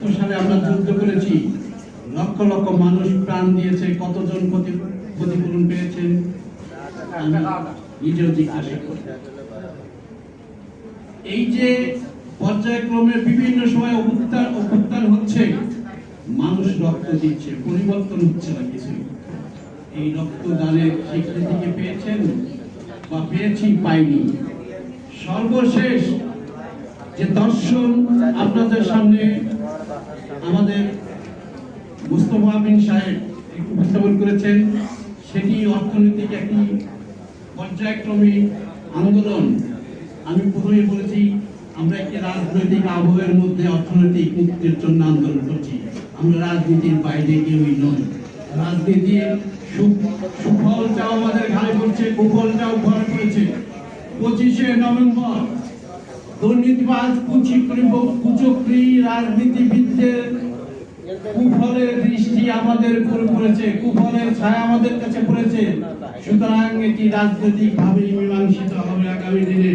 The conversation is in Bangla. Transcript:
সালে আমরা যুদ্ধ করেছি, লক্ষ লক্ষ মানুষ প্রাণ দিয়েছে, কতজন ক্ষতিপূরণ পেয়েছেন আমি নিজেও জিজ্ঞাসা করি। এই যে পর্যায়ক্রমে বিভিন্ন সময় অভ্যুত্থান হচ্ছে, মানুষ রক্ত দিচ্ছে, পরিবর্তন হচ্ছে না কিছু। এই রক্তদানের স্বীকৃতিকে পেয়েছেন বা পেয়েছি পাইনি। সর্বশেষ যে দর্শন আপনাদের সামনে আমাদের মুস্তফা বিন সাহেব উপস্থাপন করেছেন, সেটি অর্থনৈতিক একটি পর্যায়ক্রমিক আন্দোলন। আমি প্রথমে বলেছি, আমরা একটি রাজনৈতিক আবহের মধ্যে অর্থনৈতিক মুক্তির জন্য আন্দোলন করছি। আমরা রাজনীতির বাইরে কেউই নই। রাজনীতির সুফলটাও আমাদের ঘাড়ে পড়ছে, কুফলটাও ঘরে পড়েছে। 25শে নভেম্বর দুর্নীতিবাজ কুচক্রী রাজনীতিবিদদের কুফলের দৃষ্টি আমাদের উপর পড়েছে, কুফলের ছায়া আমাদের কাছে পড়েছে। সুতরাং এটি রাজনৈতিক ভাবে মীমাংসিত হবে আগামী দিনে।